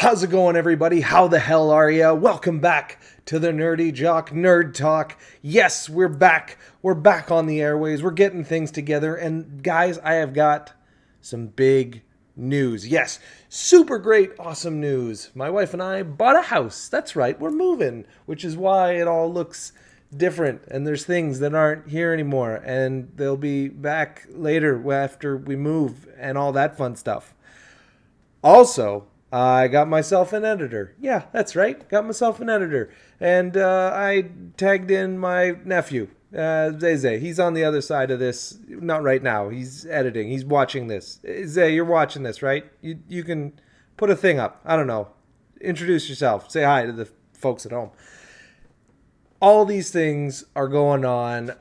How's it going, everybody? How the hell are ya? Welcome back to the Nerdy Jock Nerd Talk. Yes, we're back. We're back on the airways. We're getting things together. And guys, I have got some big news. Yes, super great, awesome news. My wife and I bought a house. That's right, we're moving, which is why it all looks different. And there's things that aren't here anymore. And they'll be back later after we move and all that fun stuff. Also, I got myself an editor. Yeah, that's right. Got myself an editor. And I tagged in my nephew, Zay. He's on the other side of this. Not right now. He's editing. He's watching this. Zay, you're watching this, right? You can put a thing up. I don't know. Introduce yourself. Say hi to the folks at home. All these things are going on.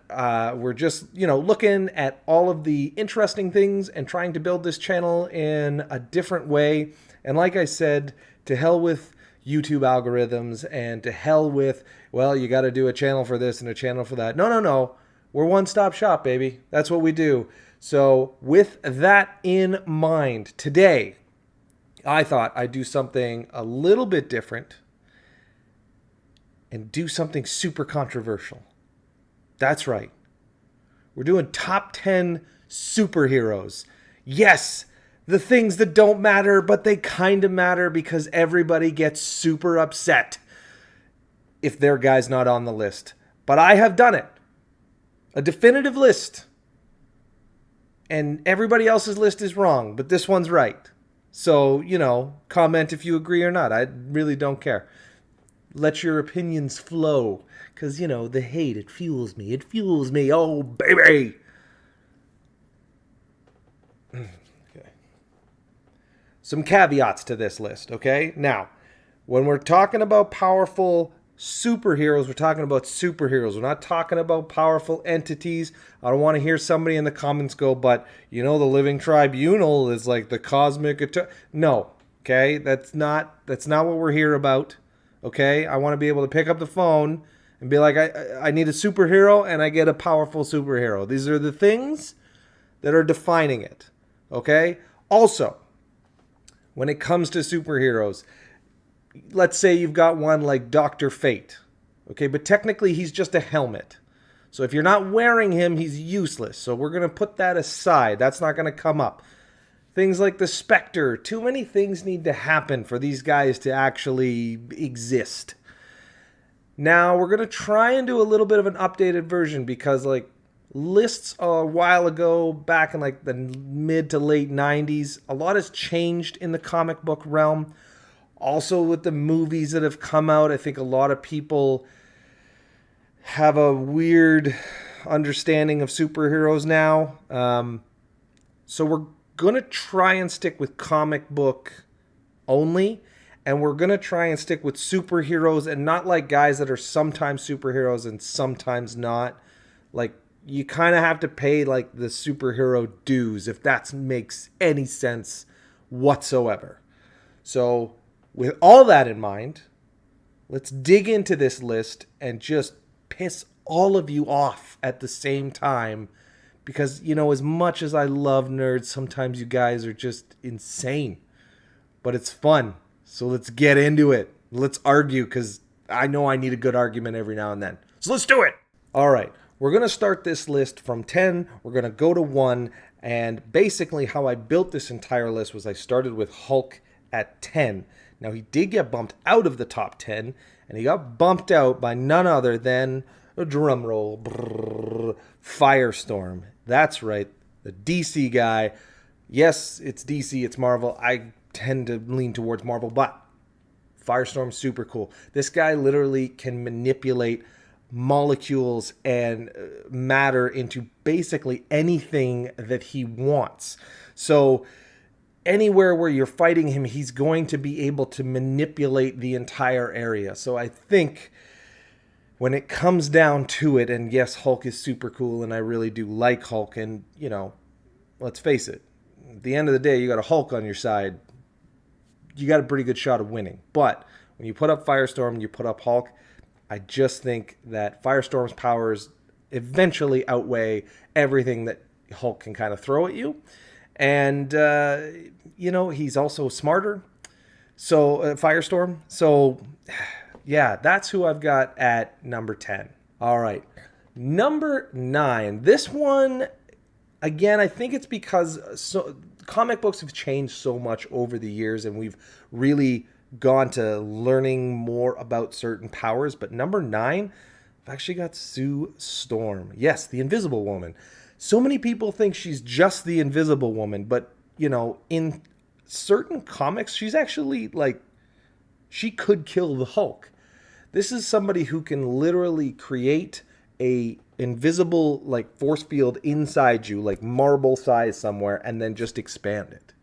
We're just, looking at all of the interesting things and trying to build this channel in a different way. And like I said, to hell with YouTube algorithms and to hell with, well, you got to do a channel for this and a channel for that. No. We're one-stop shop, baby. That's what we do. So with that in mind, today, I thought I'd do something a little bit different and do something super controversial. That's right. We're doing top 10 superheroes. Yes, the things that don't matter, but they kind of matter because everybody gets super upset if their guy's not on the list. But I have done it. A definitive list. And everybody else's list is wrong, but this one's right. So, comment if you agree or not. I really don't care. Let your opinions flow. Because, the hate, it fuels me. It fuels me. Oh, baby. Okay. Some caveats to this list, okay? Now, when we're talking about powerful superheroes, we're talking about superheroes. We're not talking about powerful entities. I don't want to hear somebody in the comments go, but, the Living Tribunal is like the cosmic... No, okay? That's not what we're here about. Okay, I want to be able to pick up the phone and be like, I need a superhero, and I get a powerful superhero. These are the things that are defining it. Okay? Also, when it comes to superheroes, let's say you've got one like Dr. Fate. Okay, but technically he's just a helmet. So if you're not wearing him, he's useless. So we're going to put that aside. That's not going to come up. Things like the Spectre. Too many things need to happen for these guys to actually exist. Now, we're going to try and do a little bit of an updated version because, lists a while ago, back in, the mid to late 90s, a lot has changed in the comic book realm. Also, with the movies that have come out, I think a lot of people have a weird understanding of superheroes now. So we're going to try and stick with comic book only, and we're going to try and stick with superheroes and not like guys that are sometimes superheroes and sometimes not. You kind of have to pay the superhero dues, if that makes any sense whatsoever. So with all that in mind, let's dig into this list and just piss all of you off at the same time. Because, as much as I love nerds, sometimes you guys are just insane. But it's fun. So let's get into it. Let's argue, because I know I need a good argument every now and then. So let's do it! All right. We're going to start this list from 10. We're going to go to 1. And basically how I built this entire list was I started with Hulk at 10. Now, he did get bumped out of the top 10. And he got bumped out by none other than... a drum roll. Brrr, Firestorm. That's right. The DC guy. Yes, it's DC. It's Marvel. I tend to lean towards Marvel, but Firestorm's super cool. This guy literally can manipulate molecules and matter into basically anything that he wants. So anywhere where you're fighting him, he's going to be able to manipulate the entire area. So I think... when it comes down to it, and yes, Hulk is super cool, and I really do like Hulk, and, let's face it, at the end of the day, you got a Hulk on your side, you got a pretty good shot of winning. But when you put up Firestorm and you put up Hulk, I just think that Firestorm's powers eventually outweigh everything that Hulk can kind of throw at you. And, he's also smarter. So, Firestorm. So, yeah, that's who I've got at number 10. All right. Number 9. This one, again, I think it's because comic books have changed so much over the years, and we've really gone to learning more about certain powers. But number 9, I've actually got Sue Storm. Yes, the Invisible Woman. So many people think she's just the Invisible Woman, but, in certain comics, she's actually like, she could kill the Hulk. This is somebody who can literally create a invisible like force field inside you, like marble size somewhere, and then just expand it.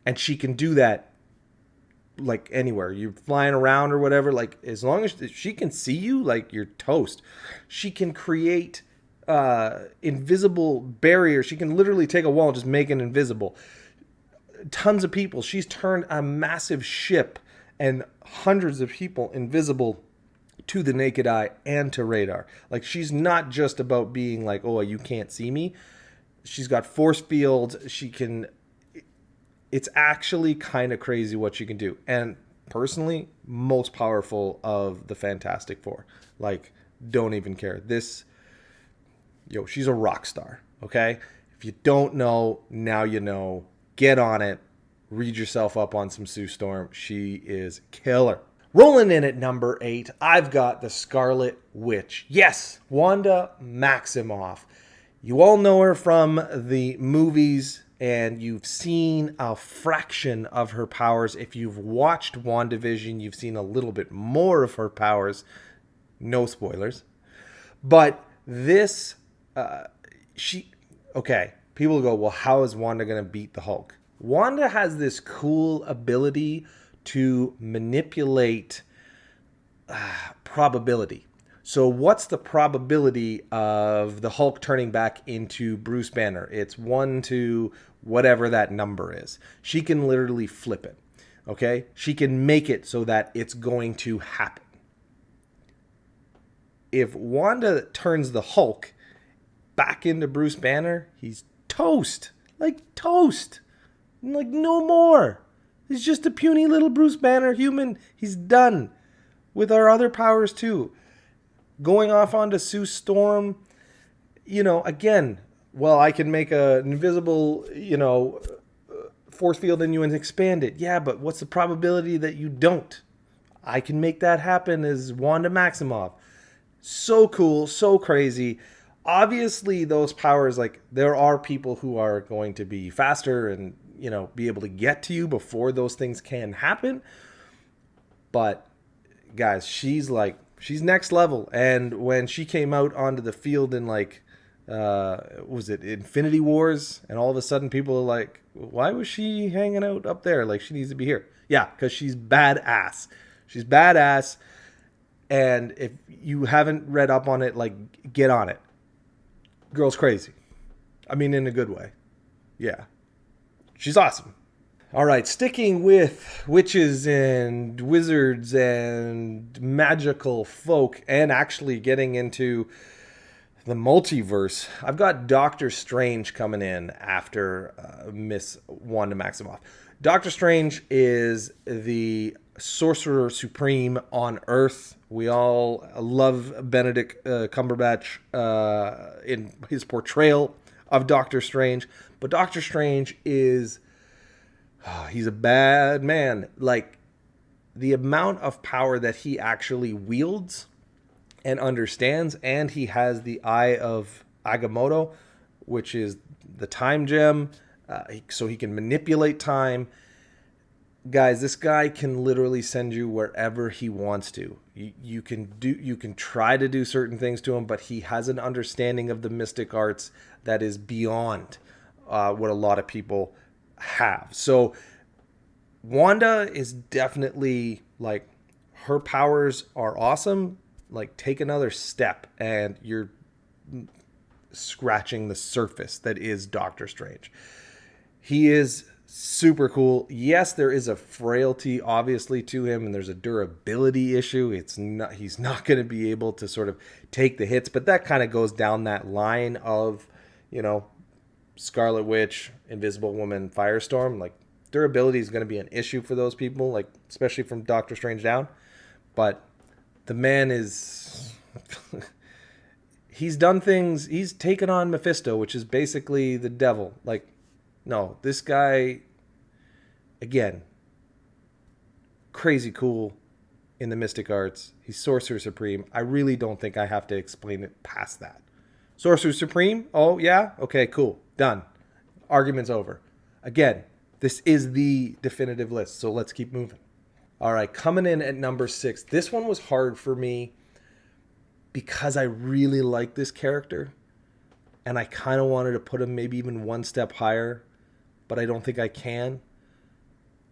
And she can do that like anywhere. You're flying around or whatever, like as long as she can see you, like you're toast. She can create invisible barriers. She can literally take a wall and just make it invisible. Tons of people. She's turned a massive ship and hundreds of people invisible to the naked eye and to radar. Like, she's not just about being like, oh, you can't see me. She's got force fields. She can, it's actually kind of crazy what she can do. And personally, most powerful of the Fantastic Four. Like, don't even care. She's a rock star. Okay. If you don't know, now you know. Get on it. Read yourself up on some Sue Storm. She is killer. Rolling in at number 8, I've got the Scarlet Witch. Yes, Wanda Maximoff. You all know her from the movies, and you've seen a fraction of her powers. If you've watched WandaVision, you've seen a little bit more of her powers. No spoilers. But this, people go, well, how is Wanda going to beat the Hulk? Wanda has this cool ability to manipulate probability. So what's the probability of the Hulk turning back into Bruce Banner? It's 1 to whatever that number is. She can literally flip it. Okay? She can make it so that it's going to happen. If Wanda turns the Hulk back into Bruce Banner, he's toast. Like toast. Like no more. He's just a puny little Bruce Banner human. He's done. With our other powers too. Going off onto Sue Storm, again, well, I can make an invisible, force field in you and expand it. Yeah, but what's the probability that you don't? I can make that happen as Wanda Maximoff. So cool, so crazy. Obviously, those powers, like, there are people who are going to be faster and, be able to get to you before those things can happen. But, guys, she's next level. And when she came out onto the field in, was it Infinity Wars? And all of a sudden people are like, why was she hanging out up there? Like, she needs to be here. Yeah, because she's badass. She's badass. And if you haven't read up on it, like, get on it. Girl's crazy. I mean, in a good way. Yeah. She's awesome. All right, sticking with witches and wizards and magical folk and actually getting into the multiverse, I've got Doctor Strange coming in after Miss Wanda Maximoff. Doctor Strange is the sorcerer supreme on Earth. We all love Benedict Cumberbatch in his portrayal of Doctor Strange. But Doctor Strange is... he's a bad man. Like, the amount of power that he actually wields and understands, and he has the Eye of Agamotto, which is the time gem, so he can manipulate time. Guys, this guy can literally send you wherever he wants to. You can try to do certain things to him, but he has an understanding of the mystic arts that is beyond what a lot of people have. So Wanda is definitely, like, her powers are awesome. Like, take another step and you're scratching the surface that is Doctor Strange. He is super cool. Yes, there is a frailty obviously to him, and there's a durability issue. He's not going to be able to sort of take the hits, but that kind of goes down that line of, Scarlet Witch, Invisible Woman, Firestorm. Like, Durability is going to be an issue for those people, like especially from Doctor Strange down. But the man is... he's done things. He's taken on Mephisto, which is basically the devil. Like, no, this guy, again, crazy cool in the mystic arts. He's Sorcerer Supreme. I really don't think I have to explain it past that. Sorcerer Supreme? Oh, yeah? Okay, cool. Done. Argument's over. Again, this is the definitive list, so let's keep moving. All right, coming in at number 6. This one was hard for me because I really like this character, and I kind of wanted to put him maybe even one step higher, but I don't think I can.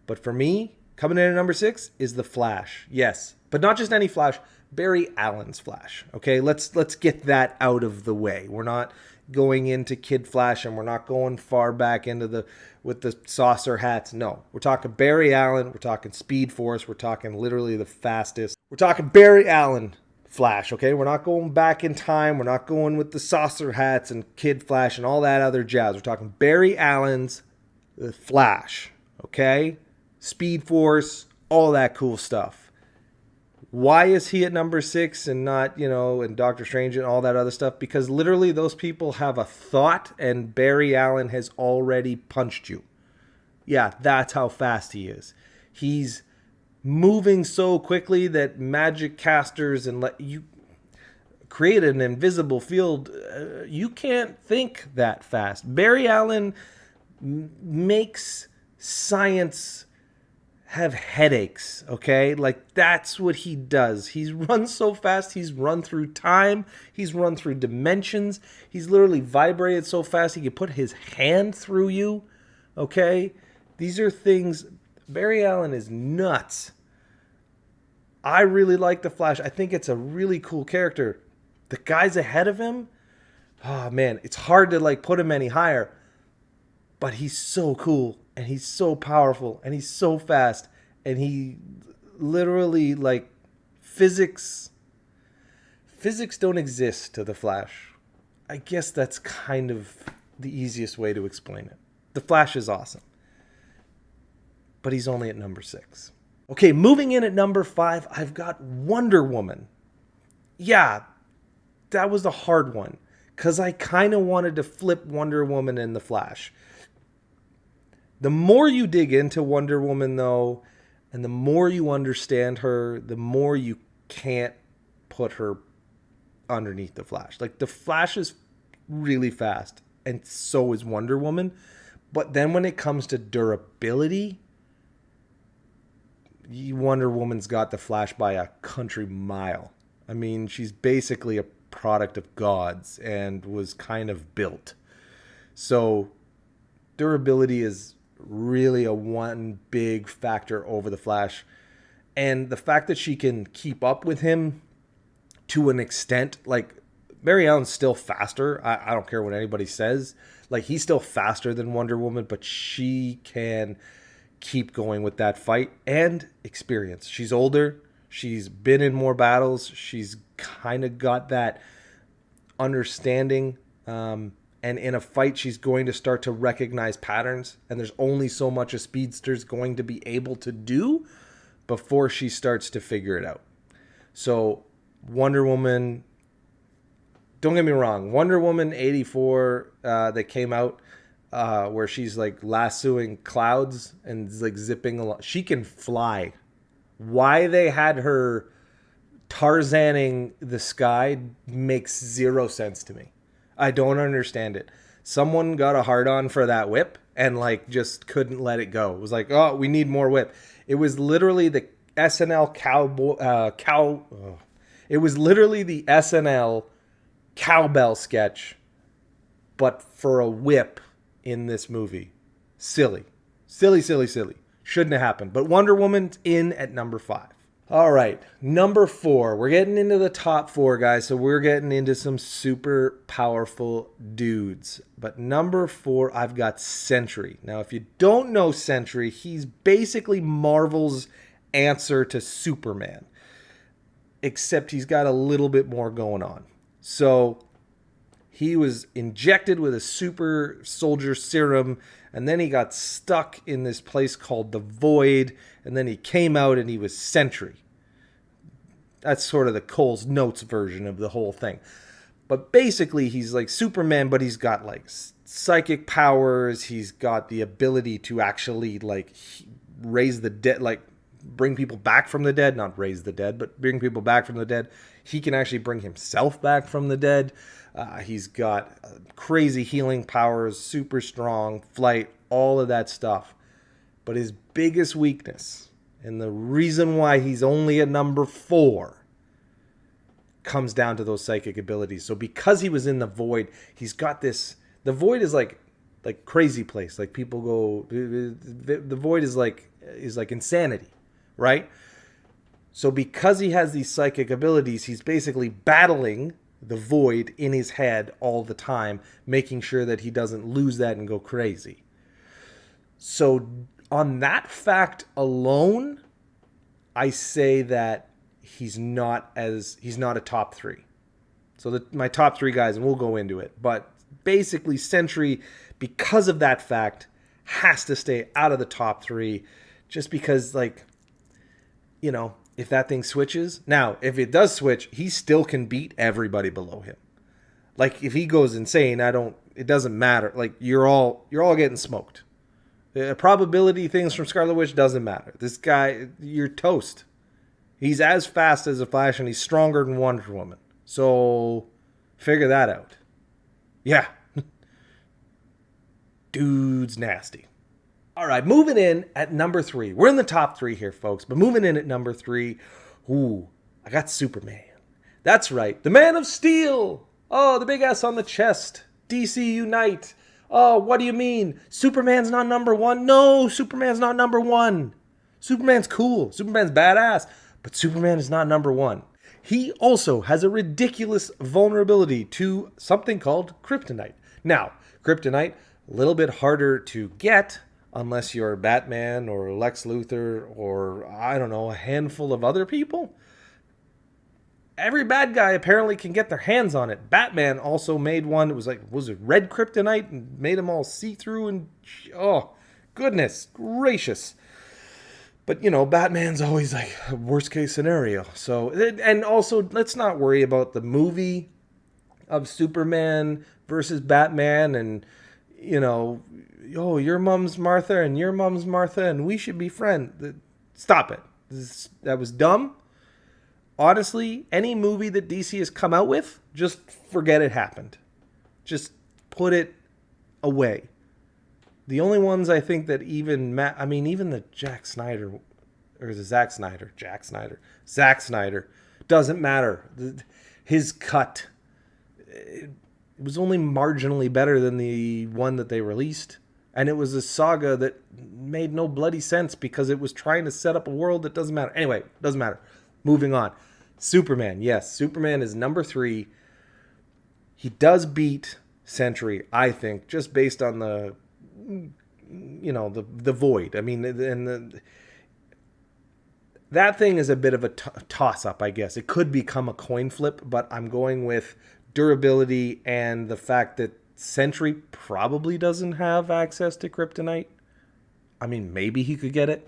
But for me, coming in at number 6 is the Flash. Yes, but not just any Flash, Barry Allen's Flash. Okay, let's get that out of the way. We're not going into Kid Flash, and we're not going far back into with the saucer hats. No, we're talking Barry Allen. We're talking Speed Force. We're talking literally the fastest. We're talking Barry Allen Flash. Okay, we're not going back in time. We're not going with the saucer hats and Kid Flash and all that other jazz. We're talking Barry Allen's Flash. Okay, Speed Force, all that cool stuff. Why is he at number 6 and not, and Doctor Strange and all that other stuff? Because literally those people have a thought and Barry Allen has already punched you. Yeah, that's how fast he is. He's moving so quickly that magic casters and let you create an invisible field. You can't think that fast. Barry Allen makes science have headaches, okay? Like, that's what he does. He's run so fast. He's run through time. He's run through dimensions. He's literally vibrated so fast he could put his hand through you, okay? These are things... Barry Allen is nuts. I really like the Flash. I think it's a really cool character. The guys ahead of him, oh man, it's hard to put him any higher. But he's so cool, and he's so powerful, and he's so fast, and he literally, physics don't exist to the Flash. I guess that's kind of the easiest way to explain it. The Flash is awesome. But he's only at number 6. Okay, moving in at number 5, I've got Wonder Woman. Yeah, that was a hard one, because I kind of wanted to flip Wonder Woman and the Flash. The more you dig into Wonder Woman, though, and the more you understand her, the more you can't put her underneath the Flash. The Flash is really fast, and so is Wonder Woman. But then when it comes to durability, Wonder Woman's got the Flash by a country mile. I mean, she's basically a product of gods and was kind of built. So durability is really a one big factor over the Flash. And the fact that she can keep up with him to an extent, Barry Allen's still faster. I don't care what anybody says. He's still faster than Wonder Woman, but she can keep going with that fight and experience. She's older. She's been in more battles. She's kind of got that understanding. And in a fight, she's going to start to recognize patterns. And there's only so much a speedster's going to be able to do before she starts to figure it out. So Wonder Woman, don't get me wrong. Wonder Woman 84 that came out where she's lassoing clouds and zipping along. She can fly. Why they had her Tarzaning the sky makes zero sense to me. I don't understand it. Someone got a hard-on for that whip and just couldn't let it go. It was oh, we need more whip. It was literally the SNL It was literally the SNL cowbell sketch, but for a whip in this movie. Silly. Silly. Shouldn't have happened. But Wonder Woman's in at number 5. All right, number 4. We're getting into the top 4, guys, so we're getting into some super powerful dudes. But number 4, I've got Sentry. Now, if you don't know Sentry, he's basically Marvel's answer to Superman, except he's got a little bit more going on. So he was injected with a super soldier serum and then he got stuck in this place called the Void, and then he came out and he was Sentry. That's sort of the Cole's Notes version of the whole thing. But basically, he's like Superman, but he's got like psychic powers. He's got the ability to actually like raise the dead, like bring people back from the dead. Not raise the dead, but bring people back from the dead. He can actually bring himself back from the dead. He's got crazy healing powers, super strong, flight, all of that stuff. But his biggest weakness, and the reason why he's only a number 4, comes down to those psychic abilities. So because he was in the Void, he's got this. The Void is like crazy place. Like people go. The Void is like insanity, right? So because he has these psychic abilities, he's basically battling the Void in his head all the time, making sure that he doesn't lose that and go crazy. So on that fact alone, I say that he's not a top 3. So my top 3 guys, and we'll go into it. But basically, Sentry, because of that fact, has to stay out of the top 3, just because, like, you know, if that thing switches. Now, if it does switch, he still can beat everybody below him. Like, if he goes insane, it doesn't matter. Like, you're all getting smoked. The probability things from Scarlet Witch doesn't matter. This guy, you're toast. He's as fast as a Flash, and he's stronger than Wonder Woman. So, figure that out. Yeah. Dude's nasty. All right, moving in at number 3. We're in the top 3 here, folks. But moving in at number 3, I got Superman. That's right, the Man of Steel. Oh, the big S on the chest. DC Unite. Oh, what do you mean? Superman's not number 1? No, Superman's not number 1. Superman's cool. Superman's badass. But Superman is not number 1. He also has a ridiculous vulnerability to something called kryptonite. Now, kryptonite, a little bit harder to get unless you're Batman or Lex Luthor or, I don't know, a handful of other people. Every bad guy apparently can get their hands on it. Batman also made one. It was it red kryptonite and made them all see-through and, oh, goodness gracious. But, you know, Batman's always like worst case scenario. So, and also, let's not worry about the movie of Superman versus Batman and, you know, oh, your mom's Martha and your mom's Martha and we should be friends. Stop it. That was dumb. Honestly, any movie that DC has come out with, just forget it happened. Just put it away. The only ones I think that even the Zack Snyder doesn't matter. His cut, it was only marginally better than the one that they released. And it was a saga that made no bloody sense because it was trying to set up a world that doesn't matter. Anyway, doesn't matter. Moving on. Superman. Yes, Superman is number 3. He does beat Sentry, I think, just based on the Void. I mean, and that thing is a bit of a toss-up, I guess. It could become a coin flip, but I'm going with durability and the fact that Sentry probably doesn't have access to kryptonite. I mean, maybe he could get it,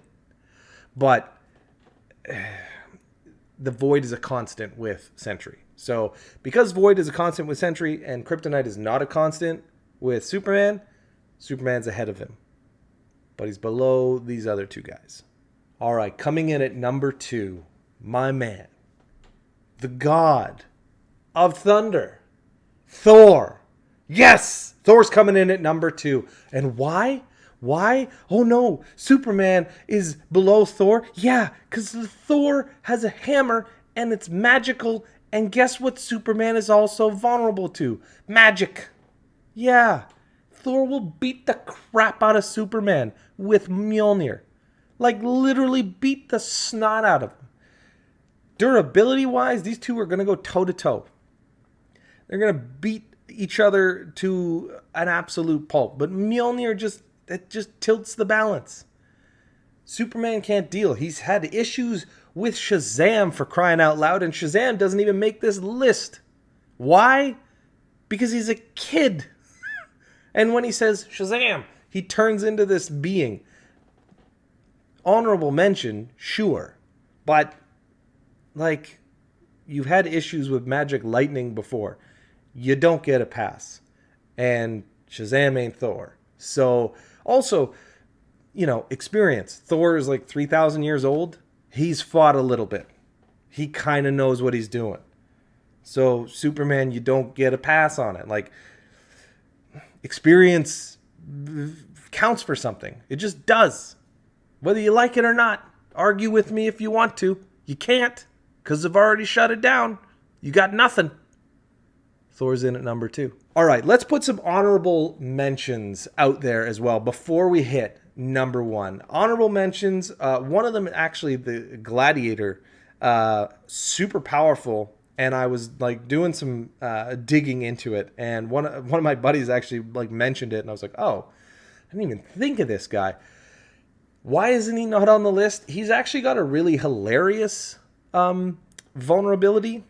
but the Void is a constant with Sentry. So because Void is a constant with Sentry and kryptonite is not a constant with Superman, Superman's ahead of him. But he's below these other 2 guys. All right, coming in at number 2, my man, the God of Thunder, Thor. Yes, Thor's coming in at number 2. And why? Why? Oh no, Superman is below Thor? Yeah, because Thor has a hammer and it's magical. And guess what Superman is also vulnerable to? Magic. Yeah, Thor will beat the crap out of Superman with Mjolnir. Like literally beat the snot out of him. Durability-wise, these two are going to go toe-to-toe. They're going to beat each other to an absolute pulp. But Mjolnir just tilts the balance. Superman can't deal. He's had issues with Shazam, for crying out loud, and Shazam doesn't even make this list. Why? Because he's a kid. And when he says Shazam, He turns into this being. Honorable mention, sure. But, like, you've had issues with magic lightning before. You don't get a pass. And Shazam ain't Thor. So, also, experience. Thor is like 3,000 years old. He's fought a little bit. He kind of knows what he's doing. So, Superman, you don't get a pass on it. Like, experience counts for something. It just does. Whether you like it or not. Argue with me if you want to. You can't, because I've already shut it down. You got nothing. Thor's in at number 2. All right, let's put some honorable mentions out there as well before we hit number 1. Honorable mentions, one of them actually, the Gladiator, super powerful, and I was like doing some digging into it, and one of my buddies actually like mentioned it, and I was like, oh, I didn't even think of this guy. Why isn't he not on the list? He's actually got a really hilarious vulnerability.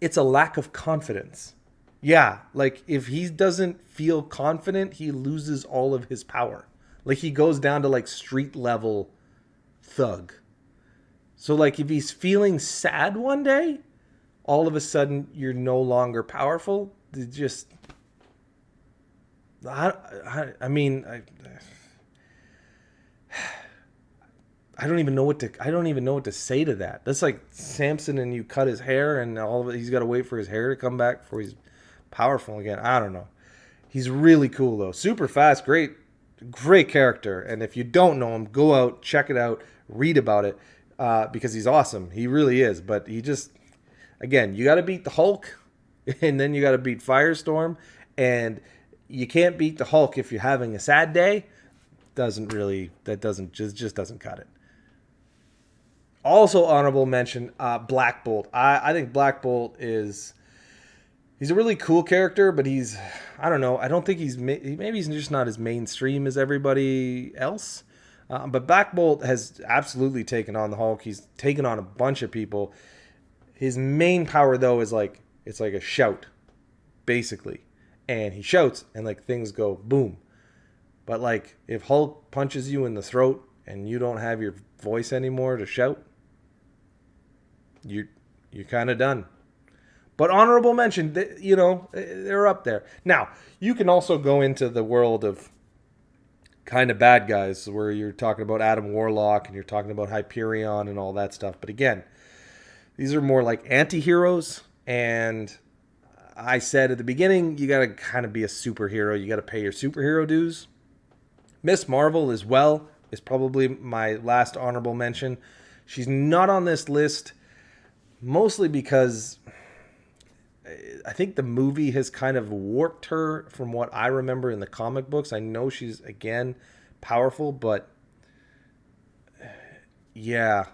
It's a lack of confidence. Yeah, like if he doesn't feel confident, he loses all of his power. Like he goes down to like street level thug. So like if he's feeling sad one day, all of a sudden you're no longer powerful. It just, I mean, I don't even know what to say to that. That's like Samson and you cut his hair and all of it. He's got to wait for his hair to come back before he's powerful again. I don't know. He's really cool though. Super fast, great character. And if you don't know him, go out, check it out, read about it, because he's awesome. He really is. But he just, again, you got to beat the Hulk, and then you got to beat Firestorm, and you can't beat the Hulk if you're having a sad day. Just doesn't cut it. Also honorable mention, Black Bolt. I think Black Bolt he's a really cool character, but I don't know. I don't think maybe he's just not as mainstream as everybody else. But Black Bolt has absolutely taken on the Hulk. He's taken on a bunch of people. His main power though is like, it's like a shout, basically. And he shouts and like things go boom. But like if Hulk punches you in the throat and you don't have your voice anymore to shout, you're kind of done. But honorable mention, they're up there. Now, you can also go into the world of kind of bad guys where you're talking about Adam Warlock and you're talking about Hyperion and all that stuff. But again, these are more like anti-heroes. And I said at the beginning, you got to kind of be a superhero. You got to pay your superhero dues. Miss Marvel as well is probably my last honorable mention. She's not on this list mostly because I think the movie has kind of warped her from what I remember in the comic books. I know she's, again, powerful, but yeah,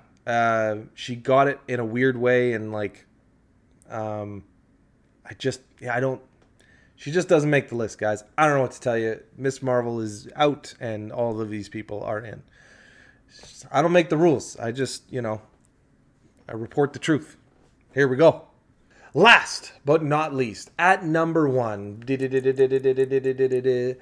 she got it in a weird way. And like, she just doesn't make the list, guys. I don't know what to tell you. Miss Marvel is out and all of these people are in. I don't make the rules. I just, I report the truth. Here we go. Last but not least, at number 1, the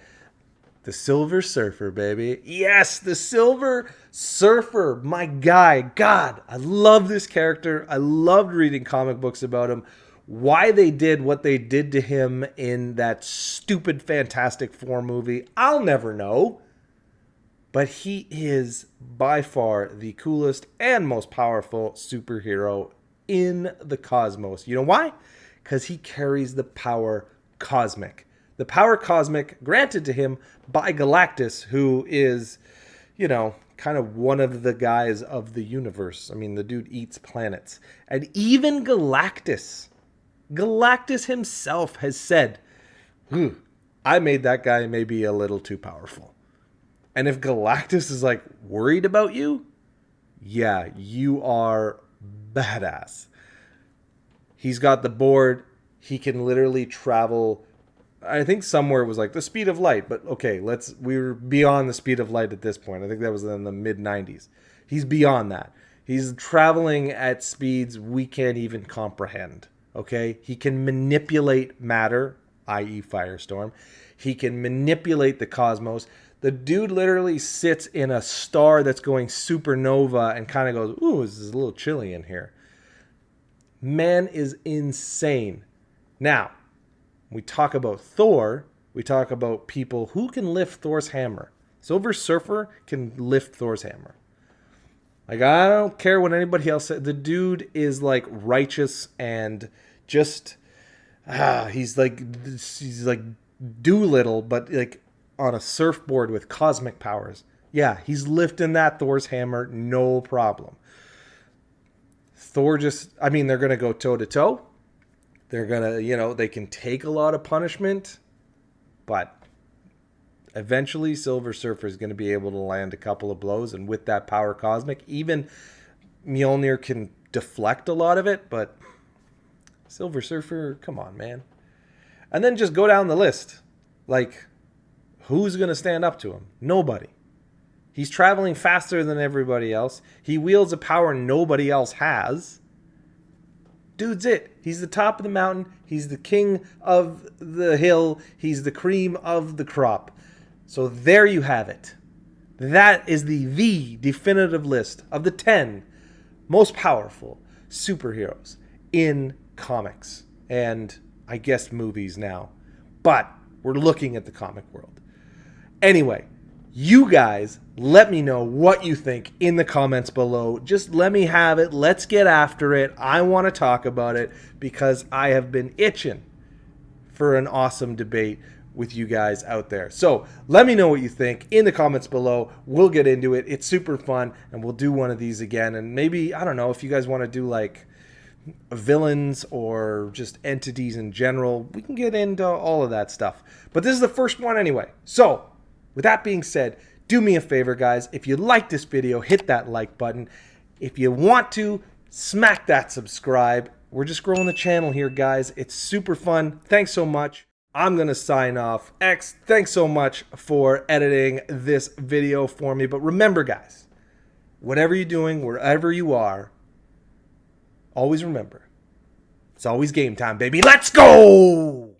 Silver Surfer, baby. Yes, the Silver Surfer, my guy. God, I love this character. I loved reading comic books about him. Why they did what they did to him in that stupid Fantastic Four movie, I'll never know. But he is by far the coolest and most powerful superhero in the cosmos. You know why? Because he carries the power cosmic. The power cosmic granted to him by Galactus, who is, kind of one of the guys of the universe. I mean, the dude eats planets. And even Galactus himself has said, I made that guy maybe a little too powerful. And if Galactus is like worried about you, yeah, you are badass. He's got the board. He can literally travel. I think somewhere it was like the speed of light, but okay, we were beyond the speed of light at this point. I think that was in the mid 90s. He's beyond that. He's traveling at speeds we can't even comprehend. Okay. He can manipulate matter, i.e. Firestorm. He can manipulate the cosmos. The dude literally sits in a star that's going supernova and kind of goes, ooh, this is a little chilly in here. Man is insane. Now, we talk about Thor, we talk about people who can lift Thor's hammer. Silver Surfer can lift Thor's hammer. Like, I don't care what anybody else said. The dude is like righteous and just, he's like Doolittle, but like on a surfboard with cosmic powers. Yeah, he's lifting that Thor's hammer, no problem. Thor just, I mean, they're going to go toe to toe. They're going to, they can take a lot of punishment, but eventually Silver Surfer is going to be able to land a couple of blows. And with that power cosmic, even Mjolnir can deflect a lot of it, but Silver Surfer, come on, man. And then just go down the list. Like, who's going to stand up to him? Nobody. He's traveling faster than everybody else. He wields a power nobody else has. Dude's it. He's the top of the mountain. He's the king of the hill. He's the cream of the crop. So there you have it. That is the definitive list of the 10 most powerful superheroes in comics. And I guess movies now. But we're looking at the comic world. Anyway, you guys let me know what you think in the comments below. Just let me have it. Let's get after it. I want to talk about it because I have been itching for an awesome debate with you guys out there. So let me know what you think in the comments below. We'll get into it. It's super fun, and we'll do one of these again. And maybe, I don't know, if you guys want to do like villains or just entities in general, we can get into all of that stuff. But this is the first one anyway. So with that being said, do me a favor, guys. If you like this video, hit that like button. If you want to, smack that subscribe. We're just growing the channel here, guys. It's super fun. Thanks so much. I'm going to sign off. X, thanks so much for editing this video for me. But remember, guys, whatever you're doing, wherever you are, always remember, it's always game time, baby. Let's go!